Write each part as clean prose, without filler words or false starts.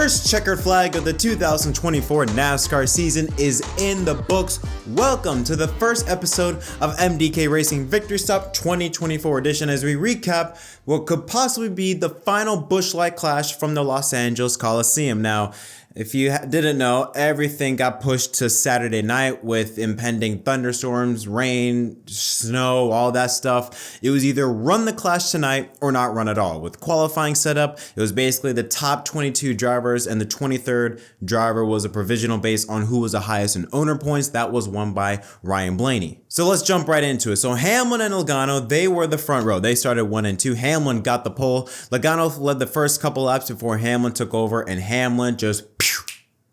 first checkered flag of the 2024 NASCAR season is in the books. Welcome to the first episode of MDK Racing Victory Stop 2024 edition as we recap what could possibly be the final Busch Light Clash from the Los Angeles Coliseum. Now, if you didn't know, everything got pushed to Saturday night with impending thunderstorms, rain, snow, all that stuff. It was either run the clash tonight or not run at all. With qualifying set up, it was basically the top 22 drivers, and the 23rd driver was a provisional based on who was the highest in owner points. That was won by Ryan Blaney. So let's jump right into it. So Hamlin and Logano, they were the front row. They started 1 and 2. Hamlin got the pole. Logano led the first couple laps before Hamlin took over, and Hamlin just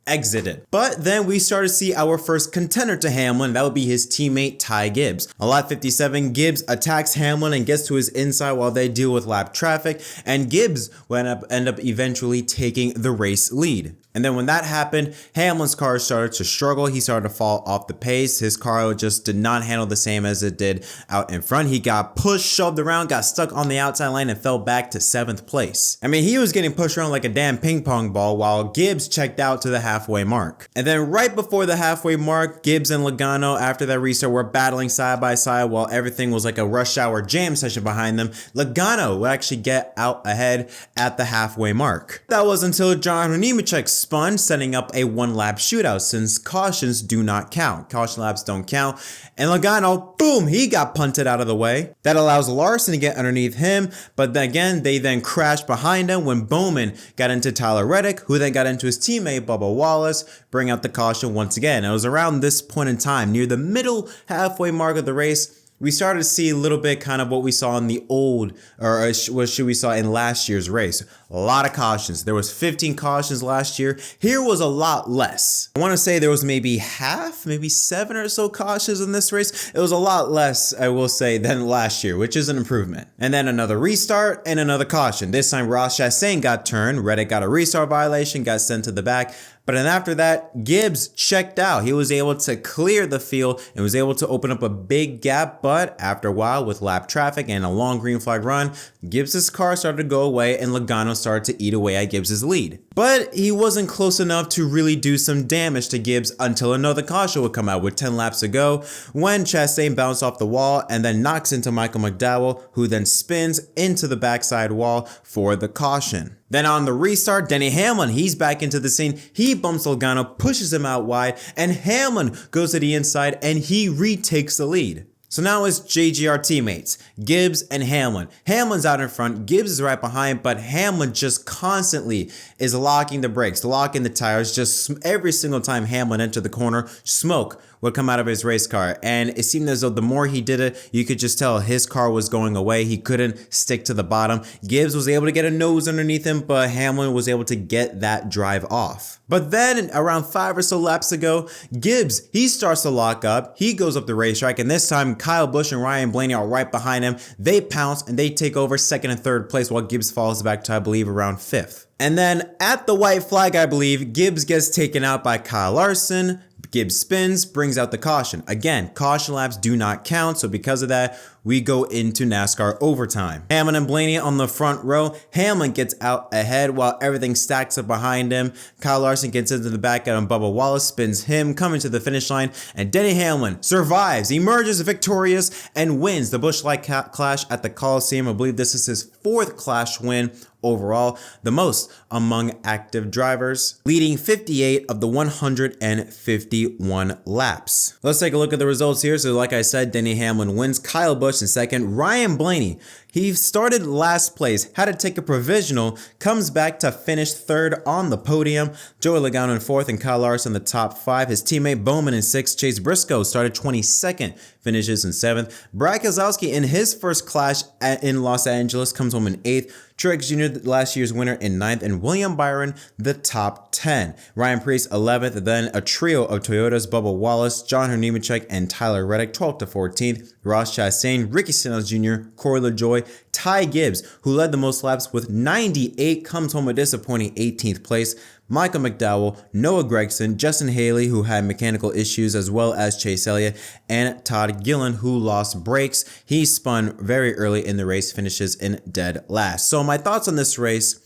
exited. But then we started to see our first contender to Hamlin. That would be his teammate Ty Gibbs. On lap 57, Gibbs attacks Hamlin and gets to his inside while they deal with lap traffic, and Gibbs would end up eventually taking the race lead. And then when that happened, Hamlin's car started to struggle. He started to fall off the pace. His car just did not handle the same as it did out in front. He got pushed, shoved around, got stuck on the outside lane, and fell back to 7th place. I mean, he was getting pushed around like a damn ping pong ball while Gibbs checked out to the halfway mark. And then right before the halfway mark, Gibbs and Logano, after that restart, were battling side by side while everything was like a rush hour jam session behind them. Logano would actually get out ahead at the halfway mark. That was until JettMDK spun, setting up a one-lap shootout since cautions do not count. Caution laps don't count. And Logano, boom, he got punted out of the way. That allows Larson to get underneath him, but then again, they then crashed behind him when Bowman got into Tyler Reddick, who then got into his teammate Bubba Wallace, bring out the caution once again. It was around this point in time, near the middle halfway mark of the race, we started to see a little bit kind of what we saw in the old, or what should we saw in last year's race. A lot of cautions. There was 15 cautions last year. Here was a lot less. I want to say there was maybe 7 or so cautions in this race. It was a lot less, I will say, than last year, which is an improvement. And then another restart and another caution. This time Ross Chastain got turned. Reddick got a restart violation, got sent to the back. But then after that, Gibbs checked out. He was able to clear the field and was able to open up a big gap. But after a while, with lap traffic and a long green flag run, Gibbs's car started to go away and Logano started to eat away at Gibbs's lead. But he wasn't close enough to really do some damage to Gibbs until another caution would come out with 10 laps to go, when Chastain bounced off the wall and then knocks into Michael McDowell, who then spins into the backside wall for the caution. Then on the restart, Denny Hamlin, he's back into the scene. He bumps Logano, pushes him out wide, and Hamlin goes to the inside and he retakes the lead. So now it's JGR teammates, Gibbs and Hamlin. Hamlin's out in front, Gibbs is right behind, but Hamlin just constantly is locking the brakes, locking the tires. Just every single time Hamlin entered the corner, smoke would come out of his race car. And it seemed as though the more he did it, you could just tell his car was going away. He couldn't stick to the bottom. Gibbs was able to get a nose underneath him, but Hamlin was able to get that drive off. But then around 5 or so laps ago, Gibbs, he starts to lock up. He goes up the racetrack, and this time Kyle Busch and Ryan Blaney are right behind him. They pounce and they take over 2nd and 3rd place while Gibbs falls back to, I believe, around 5th. And then at the white flag, I believe, Gibbs gets taken out by Kyle Larson. Gibbs spins, brings out the caution. Again, caution laps do not count, so because of that, we go into NASCAR overtime. Hamlin and Blaney on the front row. Hamlin gets out ahead while everything stacks up behind him. Kyle Larson gets into the back and Bubba Wallace spins him, coming to the finish line, and Denny Hamlin survives, emerges victorious, and wins the Busch Light Clash at the Coliseum. I believe this is his 4th Clash win overall, the most among active drivers, leading 58 of the 151 laps. Let's take a look at the results here. So like I said, Denny Hamlin wins, Kyle Busch in 2nd, Ryan Blaney, he started last place, had to take a provisional, comes back to finish 3rd on the podium. Joey Logano in 4th and Kyle Larson in the top 5. His teammate Bowman in 6th. Chase Briscoe started 22nd, finishes in 7th. Brad Keselowski in his first clash in Los Angeles comes home in 8th. Truex Jr., last year's winner, in 9th, and William Byron, the top 10. Ryan Preece, 11th, then a trio of Toyotas, Bubba Wallace, JettMDK, and Tyler Reddick, 12th to 14th. Ross Chastain, Ricky Stenhouse Jr., Corey LaJoie, Ty Gibbs, who led the most laps with 98, comes home a disappointing 18th place. Michael McDowell, Noah Gragson, Justin Haley, who had mechanical issues, as well as Chase Elliott, and Todd Gillen, who lost brakes. He spun very early in the race, finishes in dead last. So my thoughts on this race: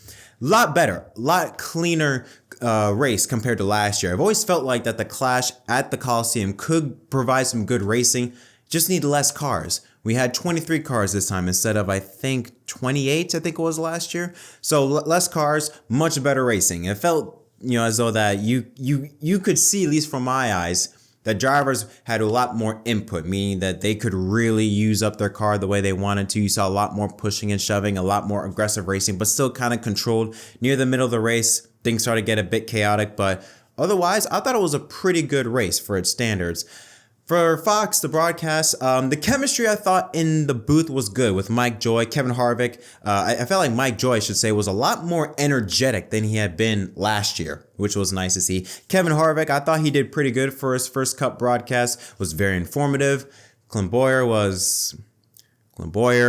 lot better, lot cleaner race compared to last year. I've always felt like that the Clash at the Coliseum could provide some good racing, just need less cars. We had 23 cars this time instead of, I think, 28, I think it was last year. So less cars, much better racing. It felt, as though that you could see, at least from my eyes, that drivers had a lot more input, meaning that they could really use up their car the way they wanted to. You saw a lot more pushing and shoving, a lot more aggressive racing, but still kind of controlled. Near the middle of the race, things started to get a bit chaotic, but otherwise, I thought it was a pretty good race for its standards. For Fox, the broadcast, the chemistry I thought in the booth was good with Mike Joy, Kevin Harvick. I felt like Mike Joy, I should say, was a lot more energetic than he had been last year, which was nice to see. Kevin Harvick, I thought he did pretty good for his first Cup broadcast, was very informative. Clint Bowyer,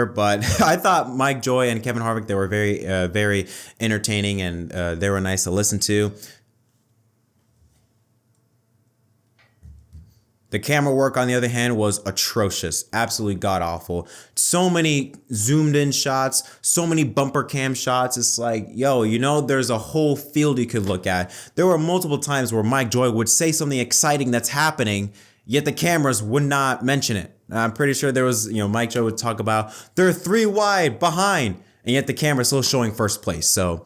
but I thought Mike Joy and Kevin Harvick, they were very entertaining, and they were nice to listen to. The camera work, on the other hand, was atrocious, absolutely god-awful. So many zoomed-in shots, so many bumper cam shots. It's like, there's a whole field you could look at. There were multiple times where Mike Joy would say something exciting that's happening, yet the cameras would not mention it. I'm pretty sure there was, Mike Joy would talk about, they're 3 wide behind, and yet the camera's still showing first place. So,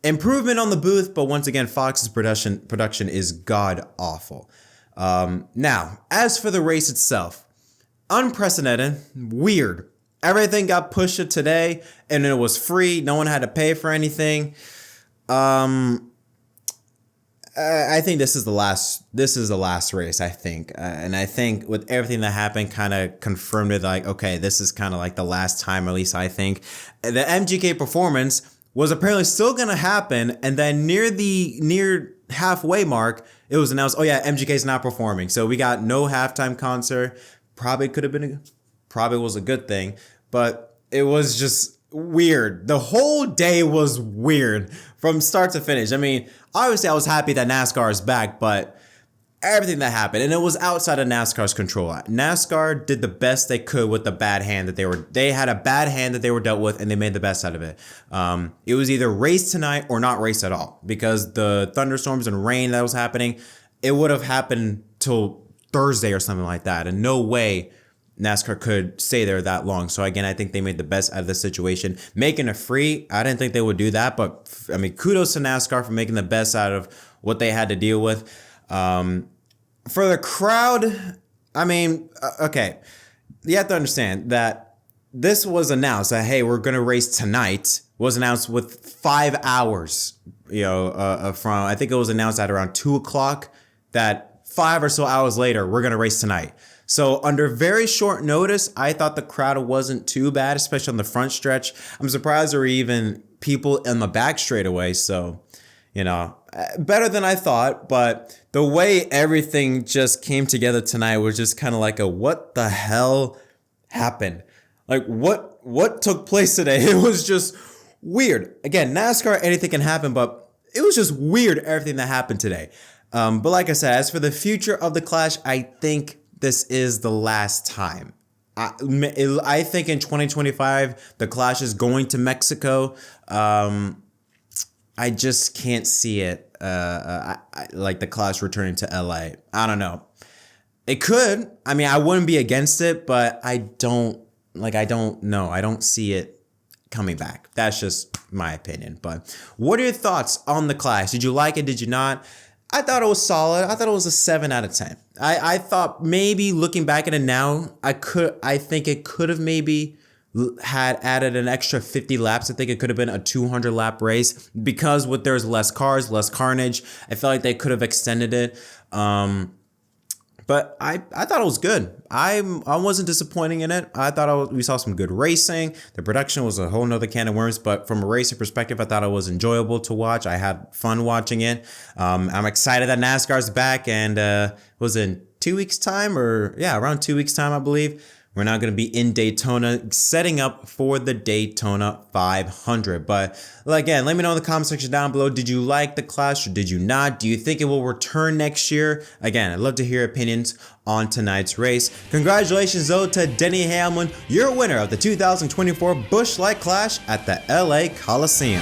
improvement on the booth, but once again, Fox's production is god-awful. Now, as for the race itself, unprecedented, weird. Everything got pushed to today, and it was free. No one had to pay for anything. I think this is the last race, I think. And I think with everything that happened, kind of confirmed it, like, okay, this is kind of like the last time, at least I think. The MGK performance was apparently still going to happen, and then near halfway mark, it was announced, MGK's not performing. So we got no halftime concert. Probably was a good thing, but it was just weird. The whole day was weird from start to finish. I mean, obviously I was happy that NASCAR is back, but everything that happened, and it was outside of NASCAR's control. NASCAR did the best they could with the bad hand that they had a bad hand that they were dealt with, and they made the best out of it. It was either race tonight or not race at all, because the thunderstorms and rain that was happening, it would have happened till Thursday or something like that, and no way NASCAR could stay there that long. So again, I think they made the best out of the situation. Making it free, I didn't think they would do that, but I mean, kudos to NASCAR for making the best out of what they had to deal with. For the crowd, I mean, okay, you have to understand that this was announced that, hey, we're going to race tonight, was announced with 5 hours, from, I think it was announced at around 2 o'clock that 5 or so hours later, we're going to race tonight. So under very short notice, I thought the crowd wasn't too bad, especially on the front stretch. I'm surprised there were even people in the back straightaway. So, better than I thought, but the way everything just came together tonight was just kind of like what the hell happened? Like what took place today? It was just weird. Again, NASCAR, anything can happen, but it was just weird, everything that happened today. But like I said, as for the future of the Clash, I think this is the last time. I think in 2025, the Clash is going to Mexico. I just can't see it, like the Clash returning to LA. I don't know. It could. I mean, I wouldn't be against it, but I don't know. I don't see it coming back. That's just my opinion. But what are your thoughts on the Clash? Did you like it? Did you not? I thought it was solid. I thought it was a 7 out of 10. I thought maybe looking back at it now, I think it could have maybe had added an extra 50 laps. I think it could have been a 200 lap race because there's less cars, less carnage. I felt like they could have extended it. But I thought it was good. I wasn't disappointing in it. I thought we saw some good racing. The production was a whole nother can of worms, but from a racing perspective, I thought it was enjoyable to watch. I had fun watching it. I'm excited that NASCAR's back, and was it in 2 weeks' time around 2 weeks' time, I believe. We're now going to be in Daytona, setting up for the Daytona 500. But again, let me know in the comment section down below. Did you like the Clash or did you not? Do you think it will return next year? Again, I'd love to hear opinions on tonight's race. Congratulations, though, to Denny Hamlin, your winner of the 2024 Busch Light Clash at the LA Coliseum.